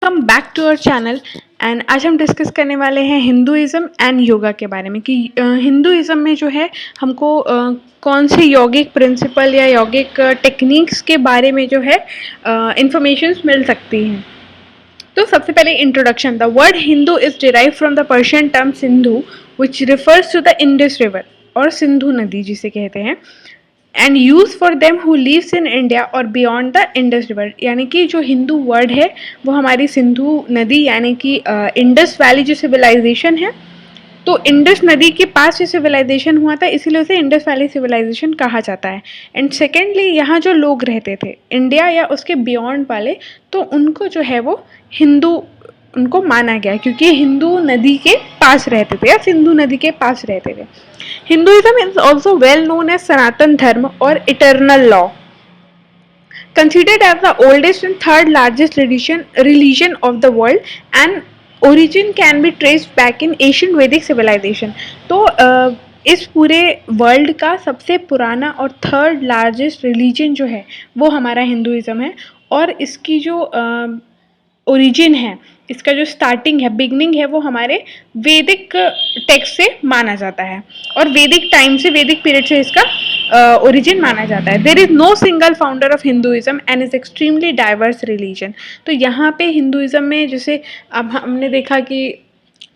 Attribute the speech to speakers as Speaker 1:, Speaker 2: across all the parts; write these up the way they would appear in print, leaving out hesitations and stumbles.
Speaker 1: Welcome back to our channel and आज हम discuss करने वाले हैं हिंदुइज़्म एंड योगा के बारे में कि हिंदुइज़्म में जो है हमको कौन से यौगिक प्रिंसिपल या यौगिक टेक्निक्स के बारे में जो है इंफॉर्मेशंस मिल सकती हैं। तो सबसे पहले introduction. The word Hindu is derive from the Persian term Sindhu which refers to the Indus river और सिंधु नदी जिसे कहते हैं and use for them who lives in India और बियॉन्ड द इंडस रिवर। यानी कि जो हिंदू वर्ड है वो हमारी सिंधु नदी यानी कि इंडस वैली जो सिविलाइजेशन है, तो इंडस नदी के पास जो सिविलाइजेशन हुआ था इसीलिए उसे इंडस वैली सिविलाइजेशन कहा जाता है। एंड सेकेंडली यहाँ जो लोग रहते थे इंडिया या उसके बियॉन्ड वाले, तो उनको जो है वो हिंदू उनको माना गया क्योंकि हिंदू नदी के पास रहते थे या सिंधु नदी के पास रहते थे। Hinduism is also well known as Sanatan Dharma or eternal law, considered as the oldest and third largest religion of the world, and origin can be traced back in ancient Vedic civilization. तो इस पूरे world का सबसे पुराना और third largest religion जो है वो हमारा हिंदुइज्म है और इसकी जो ओरिजिन है, इसका जो स्टार्टिंग है, बिगनिंग है, वो हमारे वैदिक टेक्स्ट से माना जाता है और वैदिक टाइम से, वैदिक पीरियड से इसका ओरिजिन माना जाता है। There is no single founder of Hinduism and is extremely diverse religion. तो यहाँ पे हिंदुइज्म में जैसे अब हमने देखा कि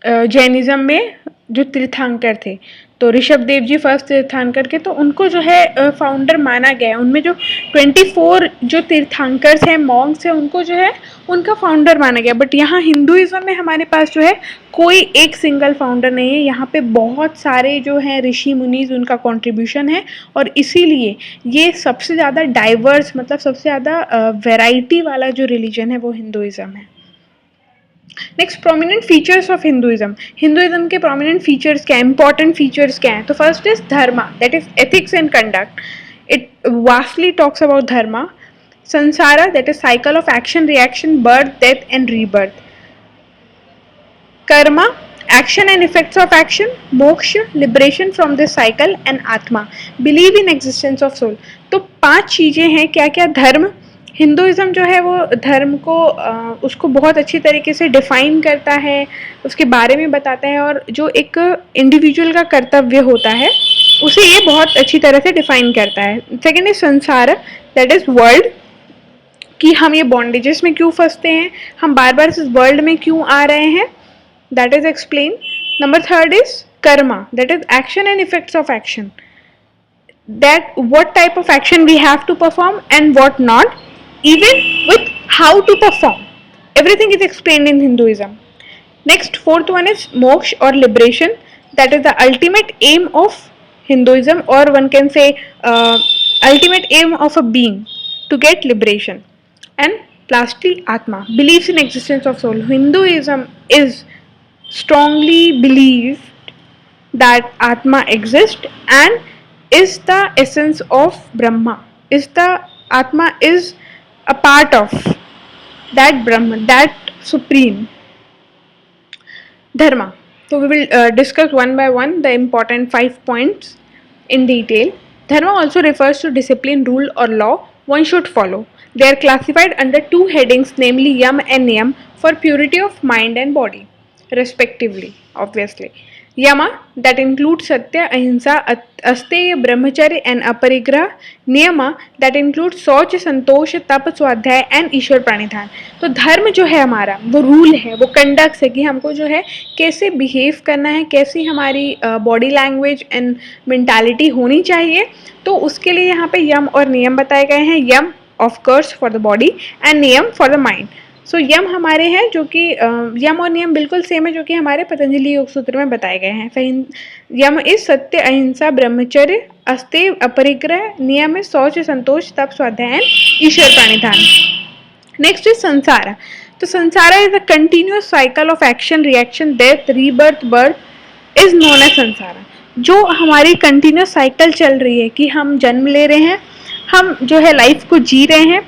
Speaker 1: जैनिज्म में जो तीर्थंकर थे तो ऋषभ देव जी फर्स्ट तीर्थंकर के, तो उनको जो है फाउंडर माना गया है। उनमें जो 24 जो तीर्थंकर्स हैं, मॉन्क्स हैं, उनको जो है उनका फाउंडर माना गया। बट यहाँ हिंदुइज्म में हमारे पास जो है कोई एक सिंगल फाउंडर नहीं है, यहाँ पे बहुत सारे जो हैं ऋषि मुनीज उनका कंट्रीब्यूशन है और इसीलिए ये सबसे ज़्यादा डाइवर्स, मतलब सबसे ज़्यादा वैरायटी वाला जो रिलीजन है वो हिंदुइज्म है। Next, prominent features of Hinduism. Hinduism के प्रोमिनेंट फीचर्स क्या है, इंपॉर्टेंट फीचर्स क्या हैं? तो first is dharma, that is ethics and conduct. It vastly talks about dharma. Samsara, that is cycle of action, reaction, birth, death and rebirth. Karma, action and effects of action. Moksha, liberation from this cycle. And Atma, believe in existence of soul. तो 5 चीज़ें हैं। क्या क्या? धर्म, Hinduism जो है वो धर्म को उसको बहुत अच्छी तरीके से डिफाइन करता है, उसके बारे में बताता है और जो एक इंडिविजुअल का कर्तव्य होता है उसे ये बहुत अच्छी तरह से डिफाइन करता है। सेकेंड इज संसार, दैट इज वर्ल्ड, कि हम ये बॉन्डेजेस में क्यों फंसते हैं, हम बार बार इस वर्ल्ड में क्यों आ रहे हैं, that is explain. Number third is karma, that is action and effects of action, that what type of action we have to perform and what not, even with how to perform. Everything is explained in Hinduism. Next, fourth one is moksha or liberation. That is the ultimate aim of Hinduism, or one can say ultimate aim of a being to get liberation. And lastly, Atma, beliefs in existence of soul. Hinduism is strongly believed that Atma exists and is the essence of Brahma. Atma is a part of that Brahman, that supreme. Dharma. So we will discuss one by one the important 5 points in detail. Dharma also refers to discipline, rule or law one should follow. They are classified under 2 headings, namely yam and niyam, for purity of mind and body respectively. Obviously, yama, that includes satya, ahimsa, asteya, brahmacharya and aparigraha. niyama, that includes शौच, संतोष, तप, स्वाध्याय and ईश्वर प्रणिधान। तो धर्म जो है हमारा वो rule है, वो कंडक्ट है कि हमको जो है कैसे बिहेव करना है, कैसी हमारी बॉडी लैंग्वेज एंड मेंटालिटी होनी चाहिए। तो उसके लिए यहाँ पे यम और नियम बताए गए हैं। Yama of course for the body and niyama for the mind. So yama हमारे हैं जो कि यम और नियम बिल्कुल सेम है जो कि हमारे पतंजलि योग सूत्र में बताए गए हैं। यम इज सत्य, अहिंसा, ब्रह्मचर्य, अस्तेय, अपरिग्रह। नियम इज शौच, संतोष, तप, स्वाध्याय, ईश्वर प्रणिधान। Next is samsara. तो samsara is a continuous cycle of action, reaction, death, rebirth, birth is known as samsara. जो हमारी कंटिन्यूअस साइकिल चल रही है कि हम जन्म ले रहे हैं, हम जो है लाइफ को जी रहे हैं,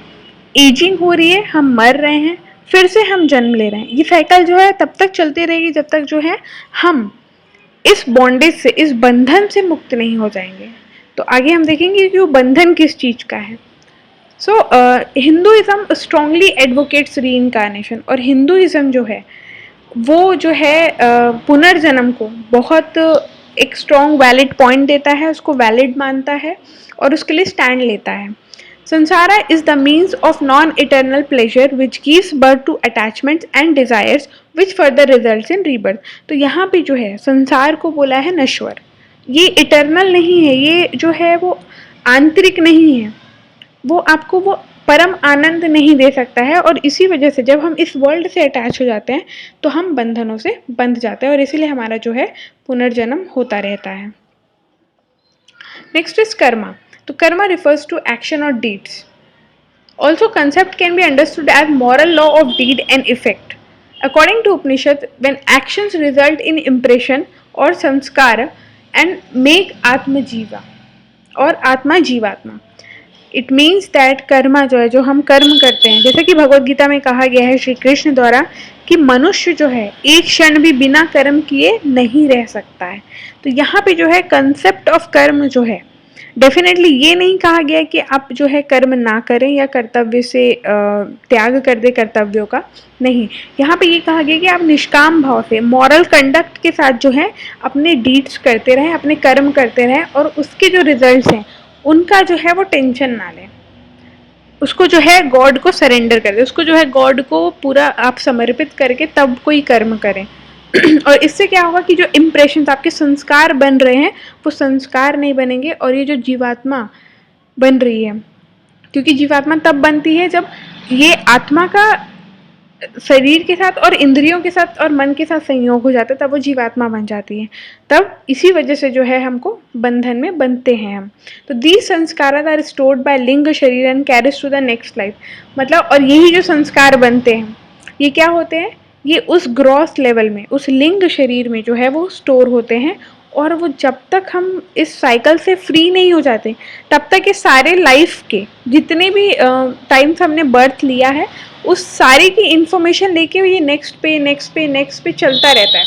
Speaker 1: एजिंग हो रही है, हम मर रहे हैं, फिर से हम जन्म ले रहे हैं। ये साइकिल जो है तब तक चलती रहेगी जब तक जो है हम इस बॉन्डेज से, इस बंधन से मुक्त नहीं हो जाएंगे। तो आगे हम देखेंगे कि वो बंधन किस चीज़ का है। सो हिंदुइज्म स्ट्रांगली एडवोकेट्स रीइंकार्नेशन, और हिंदुइज्म जो है वो जो है पुनर्जन्म को बहुत एक स्ट्रॉन्ग वैलिड पॉइंट देता है, उसको वैलिड मानता है और उसके लिए स्टैंड लेता है। Samsara is the means of non eternal pleasure which gives birth to attachments and desires which further results in rebirth. तो यहाँ पे जो है संसार को बोला है नश्वर, ये इटर्नल नहीं है, ये जो है वो आंतरिक नहीं है, वो आपको वो परम आनंद नहीं दे सकता है। और इसी वजह से जब हम इस वर्ल्ड से अटैच हो जाते हैं तो हम बंधनों से बंध जाते हैं और इसीलिए हमारा जो है पुनर्जन्म होता रहता है। Next is karma. तो कर्मा रिफर्स टू एक्शन और deeds. Also concept can be understood as moral law of deed and effect. According to Upanishad, when actions result in impression और संस्कार एंड मेक आत्मजीवा और आत्मा जीवात्मा, इट मीन्स दैट कर्मा जो है, जो हम कर्म करते हैं, जैसे कि भगवत गीता में कहा गया है श्री कृष्ण द्वारा कि मनुष्य जो है एक क्षण भी बिना कर्म किए नहीं रह सकता है। तो यहाँ पे जो है कंसेप्ट ऑफ कर्म जो है, डेफिनेटली ये नहीं कहा गया कि आप जो है कर्म ना करें या कर्तव्य से त्याग कर दे कर्तव्यों का, नहीं, यहाँ पे ये कहा गया कि आप निष्काम भाव से मॉरल कंडक्ट के साथ जो है अपने डीड्स करते रहें, अपने कर्म करते रहें और उसके जो रिजल्ट्स हैं उनका जो है वो टेंशन ना लें, उसको जो है गॉड को सरेंडर कर दे, उसको जो है गॉड को पूरा आप समर्पित करके तब कोई कर्म करें। और इससे क्या होगा कि जो इम्प्रेशन आपके संस्कार बन रहे हैं वो संस्कार नहीं बनेंगे और ये जो जीवात्मा बन रही है, क्योंकि जीवात्मा तब बनती है जब ये आत्मा का शरीर के साथ और इंद्रियों के साथ और मन के साथ संयोग हो जाता है, तब वो जीवात्मा बन जाती है। तब इसी वजह से जो है हमको बंधन में बनते हैं हम। तो दीज संस्कार आर स्टोर्ड बाय लिंग शरीर and carries to the next life. मतलब और यही जो संस्कार बनते हैं ये क्या होते हैं, ये उस ग्रॉस लेवल में, उस लिंग शरीर में जो है वो स्टोर होते हैं और वो जब तक हम इस साइकिल से फ्री नहीं हो जाते तब तक ये सारे लाइफ के जितने भी टाइम्स हमने बर्थ लिया है उस सारी की इंफॉर्मेशन लेके ये नेक्स्ट पे नेक्स्ट पे नेक्स्ट पे चलता रहता है।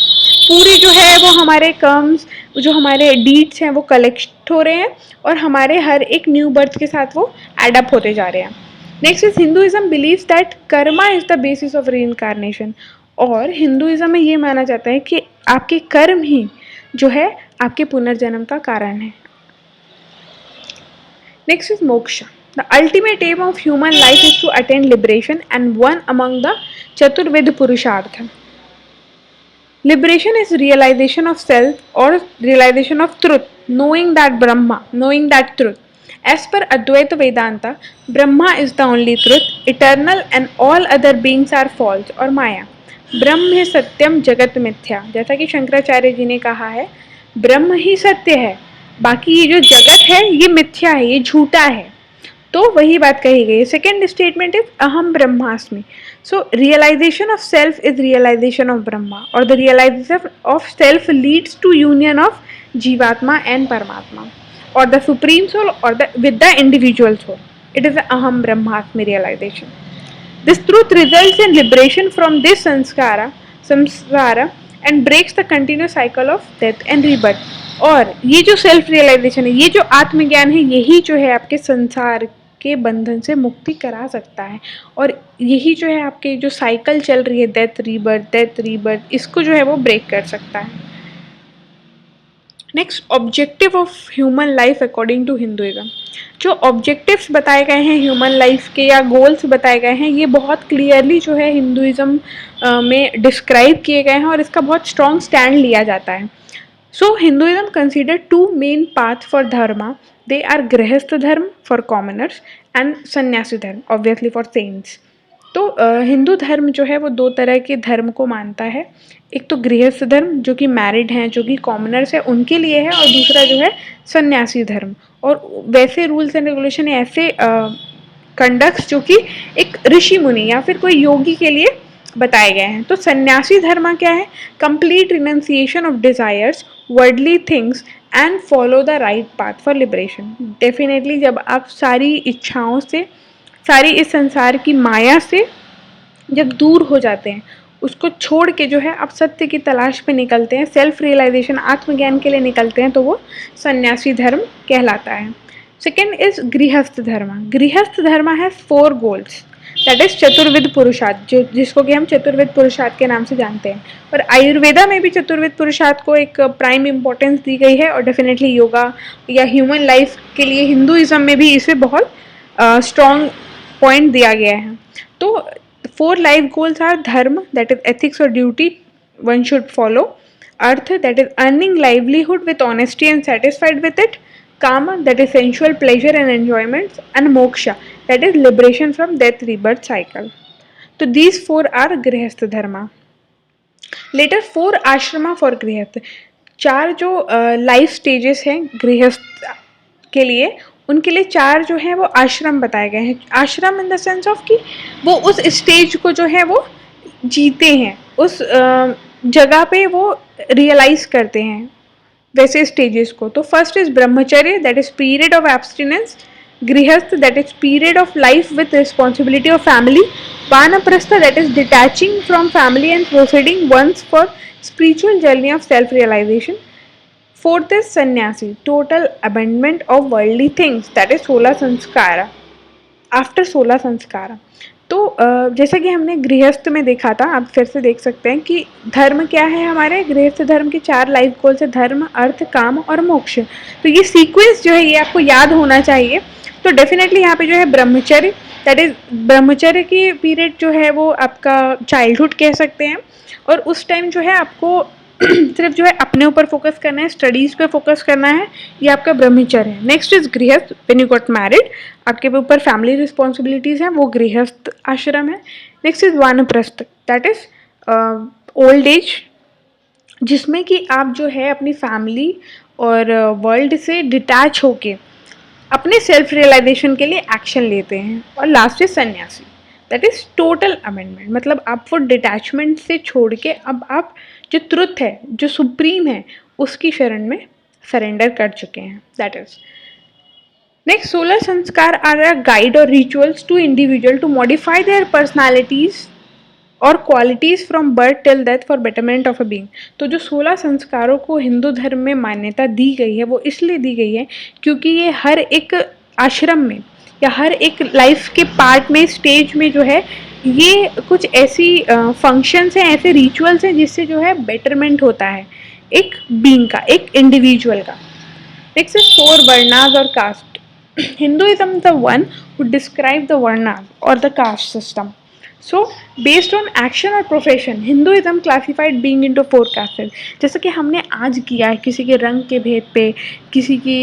Speaker 1: पूरी जो है वो हमारे कर्म्स, जो हमारे डीड्स हैं वो कलेक्ट हो रहे हैं और हमारे हर एक न्यू बर्थ के साथ वो एडअप होते जा रहे हैं। Next is Hinduism believes that Karma is the basis of reincarnation. और हिंदुइज्म में ये माना जाता है कि आपके कर्म ही जो है आपके पुनर्जन्म का कारण है। Next is moksha. The ultimate aim of human life is to attain liberation and one among the Chaturved Purushartha. Liberation is realization of self or realization of truth, knowing that Brahma, knowing that truth. As per Advaita Vedanta, Brahma is the only truth, eternal and all other beings are false और माया। ब्रह्म है सत्यम जगत मिथ्या, जैसा कि शंकराचार्य जी ने कहा है ब्रह्म ही सत्य है, बाकी ये जो जगत है ये मिथ्या है, ये झूठा है। तो वही बात कही गई। Second statement is aham Brahmasmi. So realization of self is realization of Brahma और the realization of self leads to union of jivatma and paramatma और द सुप्रीम सोल और the with the individual soul. It is aham Brahmasmi realization. This truth results in liberation from this samsara and breaks the continuous cycle of death and rebirth. और ये जो self realisation है, ये जो आत्मज्ञान है, यही जो है आपके संसार के बंधन से मुक्ति करा सकता है और यही जो है आपके जो साइकिल चल रही है डेथ रीबर्थ, इसको जो है वो ब्रेक कर सकता है। Next, objective of human life according to Hinduism. जो ऑब्जेक्टिव्स बताए गए हैं ह्यूमन लाइफ के या गोल्स बताए गए हैं, ये बहुत क्लियरली जो है हिंदुइज्म में डिस्क्राइब किए गए हैं और इसका बहुत स्ट्रॉन्ग स्टैंड लिया जाता है। So Hinduism consider two main paths for dharma. They are गृहस्थ धर्म for commoners and सन्यासी धर्म obviously for saints. तो हिंदू धर्म जो है वो दो तरह के धर्म को मानता है। एक तो गृहस्थ धर्म जो कि मैरिड हैं, जो कि कॉमनर्स है उनके लिए है, और दूसरा जो है सन्यासी धर्म। और वैसे रूल्स एंड रेगुलेशन ऐसे कंडक्ट्स जो कि एक ऋषि मुनि या फिर कोई योगी के लिए बताए गए हैं। तो सन्यासी धर्म क्या है? Complete renunciation of desires, worldly things and follow the right path for liberation. Definitely जब आप सारी इच्छाओं से, सारी इस संसार की माया से जब दूर हो जाते हैं, उसको छोड़ के जो है आप सत्य की तलाश पे निकलते हैं, सेल्फ रियलाइजेशन आत्मज्ञान के लिए निकलते हैं, तो वो सन्यासी धर्म कहलाता है। Second is गृहस्थ धर्म. गृहस्थ धर्म has 4 goals. दैट इज चतुर्विद पुरुषार्थ, जो जिसको कि हम चतुर्विद पुरुषार्थ के नाम से जानते हैं. और आयुर्वेदा में भी चतुर्विद पुरुषार्थ को एक प्राइम इंपॉर्टेंस दी गई है. और डेफिनेटली योगा या ह्यूमन लाइफ के लिए हिंदुइज्म में भी इसे बहुत स्ट्रॉन्ग पॉइंट दिया गया है. तो 4 लाइफ गोल्स आर धर्म, दैट इज एथिक्स और duty one should follow. Earth, that is earning livelihood with honesty and satisfied with it. Kama, that is sensual pleasure and enjoyments, and moksha, that is liberation from death rebirth cycle. So these 4 are grihastha dharma. Later 4 ashrama for grihastha. 4 जो life stages हैं गृहस्थ के लिए, उनके लिए 4 जो है वो आश्रम बताए गए हैं. आश्रम इन द सेंस ऑफ कि वो उस स्टेज को जो है वो जीते हैं, उस जगह पे वो रियलाइज करते हैं वैसे स्टेजेस को. तो first is brahmacharya, that is period of abstinence. Grihastha, that is period of life with responsibility of family. Vanaprastha, that is detaching from family and proceeding once for spiritual journey of self realization. Fourth is sanyasi, total abandonment of worldly things, that is 16 sanskar. After 16 संस्कार. तो जैसा कि हमने गृहस्थ में देखा था, आप फिर से देख सकते हैं कि धर्म क्या है. हमारे गृहस्थ धर्म के 4 लाइफ गोल्स है, धर्म, अर्थ, काम और मोक्ष. तो ये सीक्वेंस जो है ये आपको याद होना चाहिए. तो डेफिनेटली यहाँ पे जो है ब्रह्मचर्य, दैट इज ब्रह्मचर्य की पीरियड जो है वो आपका चाइल्डहुड कह सकते हैं. और उस टाइम जो है आपको सिर्फ जो है अपने ऊपर फोकस करना है, स्टडीज़ पे फोकस करना है, ये आपका ब्रह्मचर्य है. नेक्स्ट इज गृहस्थ, व्हेन यू गॉट मैरिड, आपके ऊपर फैमिली रिस्पॉन्सिबिलिटीज़ हैं, वो गृहस्थ आश्रम है. नेक्स्ट इज वानप्रस्थ, दैट इज ओल्ड एज, जिसमें कि आप जो है अपनी फैमिली और वर्ल्ड से डिटैच होके अपने सेल्फ रियलाइजेशन के लिए एक्शन लेते हैं. और लास्ट इज सन्यासी, दैट इज टोटल अमेंडमेंट, मतलब आप वो डिटैचमेंट से छोड़ के अब आप जो ट्रुथ है, जो सुप्रीम है, उसकी शरण में सरेंडर कर चुके हैं. That is next. 16 sanskar are a guide और rituals to individual to modify their personalities और qualities from birth till death for betterment of a being. तो जो 16 संस्कारों को हिंदू धर्म में मान्यता दी गई है वो इसलिए दी गई है क्योंकि ये हर एक आश्रम में या हर एक लाइफ के पार्ट में, स्टेज में जो है, ये कुछ ऐसी फंक्शंस हैं, ऐसे रिचुअल्स हैं जिससे जो है बेटरमेंट होता है एक बीइंग का, एक इंडिविजुअल का. नेक्स्ट इज 4 वर्णास और caste. Hinduism the one who describe the varnas or the caste system. So based on action और profession, Hinduism classified being into 4 castes. जैसा कि हमने आज किया है किसी के रंग के भेद पे, किसी की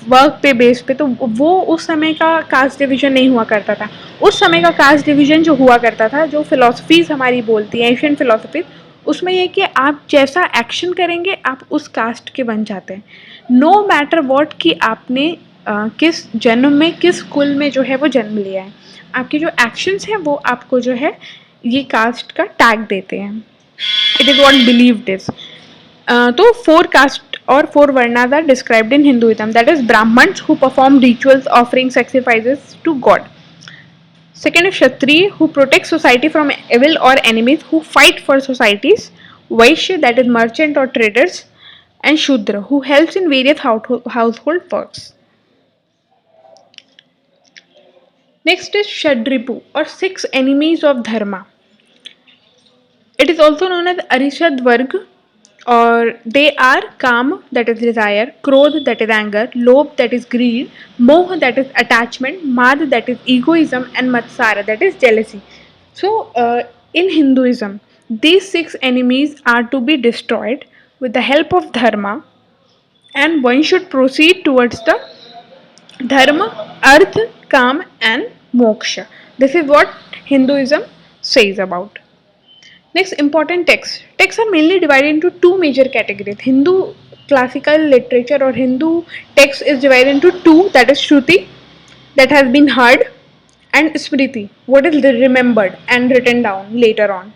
Speaker 1: वर्क पे बेस पे, तो वो उस समय का कास्ट डिवीजन नहीं हुआ करता था. उस समय का कास्ट डिवीजन जो हुआ करता था, जो फिलोसफीज हमारी बोलती हैं, एशियन फिलोसफीज, उसमें यह कि आप जैसा एक्शन करेंगे आप उस कास्ट के बन जाते हैं. नो मैटर वॉट कि आपने किस जन्म में, किस कुल में जो है वो जन्म लिया है, आपके जो एक्शंस हैं वो आपको जो है ये कास्ट का टैग देते हैं. It is what believed is. तो 4 कास्ट और 4 varnas are described in Hinduism. That is Brahmins who perform rituals offering sacrifices to God. Second is Kshatriya, who protects society from evil or enemies, who fight for societies. Vaishya, that is merchant or traders. And Shudra, who helps in various household works. Next is Shadripu, or 6 enemies of dharma. It is also known as Arishad Varg, or they are Kama, that is desire, Krodh, that is anger, Lobh, that is greed, Moh, that is attachment, Mad, that is egoism, and Matsara, that is jealousy. So in Hinduism, these 6 enemies are to be destroyed with the help of dharma, and one should proceed towards the dharma, arth, काम and moksha. This is what Hinduism says about. Next, important texts. Texts are mainly divided into 2 major categories. Hindu classical literature or Hindu text is divided into 2, that is Shruti, that has been heard, and Smriti, what is remembered and written down later on.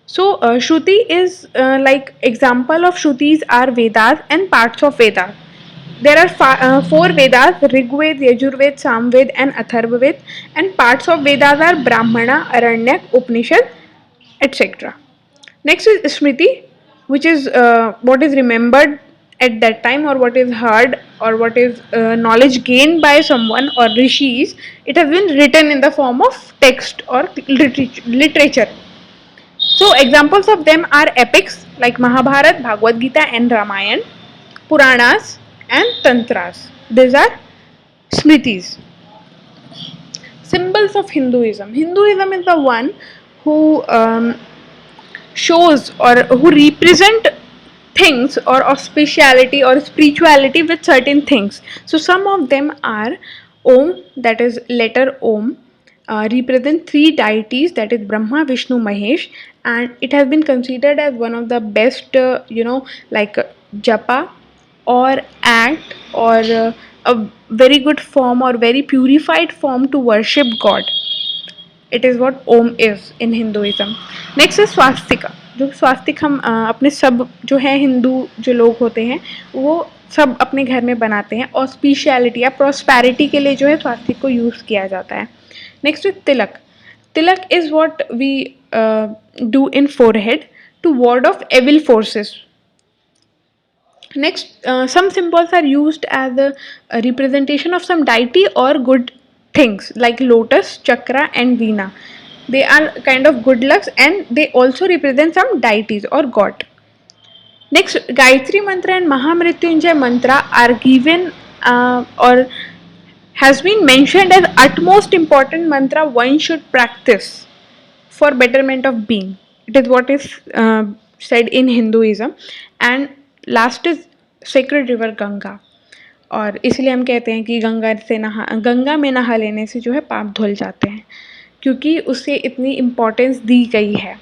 Speaker 1: So Shruti is like example of Shrutis are Vedas and parts of Vedas. There are 4 Vedas, Rigved, Yajurved, Samved and Atharvaved, and parts of Vedas are Brahmana, Aranyak, Upanishad, etc. Next is Smriti, which is what is remembered at that time, or what is heard, or what is knowledge gained by someone or rishis, it has been written in the form of text or literature. So examples of them are epics like Mahabharat, Bhagavad Gita and Ramayana, Puranas and Tantras. These are Smritis. Symbols of Hinduism. Hinduism is the one who shows or who represent things or of speciality or spirituality with certain things. So some of them are Om, that is letter Om, represent three deities, that is Brahma, Vishnu, Mahesh, and it has been considered as one of the best, like japa or act, or a very good form or very purified form to worship God. It is what Om is in Hinduism. Next is swastika. जो स्वास्तिक हम अपने सब जो है हिंदू जो लोग होते हैं वो सब अपने घर में बनाते हैं, और स्पेशलिटी या प्रॉस्पेरिटी के लिए जो है स्वास्तिक को यूज़ किया जाता है. Next is tilak. Tilak is what we do in forehead to ward off evil forces. Next, some symbols are used as a representation of some deity or good things like lotus, chakra and veena. They are kind of good lucks, and they also represent some deities or god. Next, Gayatri mantra and Mahamrityunjay mantra are given or has been mentioned as utmost important mantra one should practice for betterment of being. It is what is said in Hinduism. And last is sacred river Ganga. और इसलिए हम कहते हैं कि गंगा में नहा लेने से जो है पाप धुल जाते हैं, क्योंकि उसे इतनी इम्पोर्टेंस दी गई है.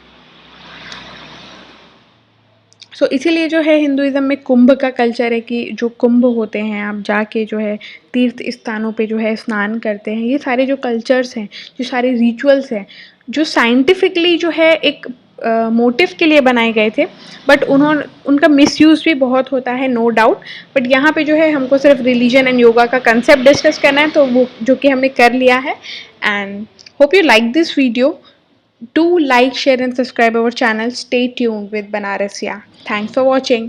Speaker 1: सो इसीलिए जो है हिंदुइज़्म में कुंभ का कल्चर है कि जो कुंभ होते हैं आप जाके जो है तीर्थ स्थानों पे जो है स्नान करते हैं. ये सारे जो कल्चर्स हैं, जो सारे रिचुअल्स हैं, जो साइंटिफिकली जो है एक मोटिव के लिए बनाए गए थे, बट उनका मिसयूज़ भी बहुत होता है, नो डाउट. बट यहाँ पे जो है हमको सिर्फ रिलीजन एंड योगा का कंसेप्ट डिस्कस करना है, तो वो जो कि हमने कर लिया है. And hope you like this video. Do like, share and subscribe our channel. Stay tuned with Banarasiya. Thanks for watching.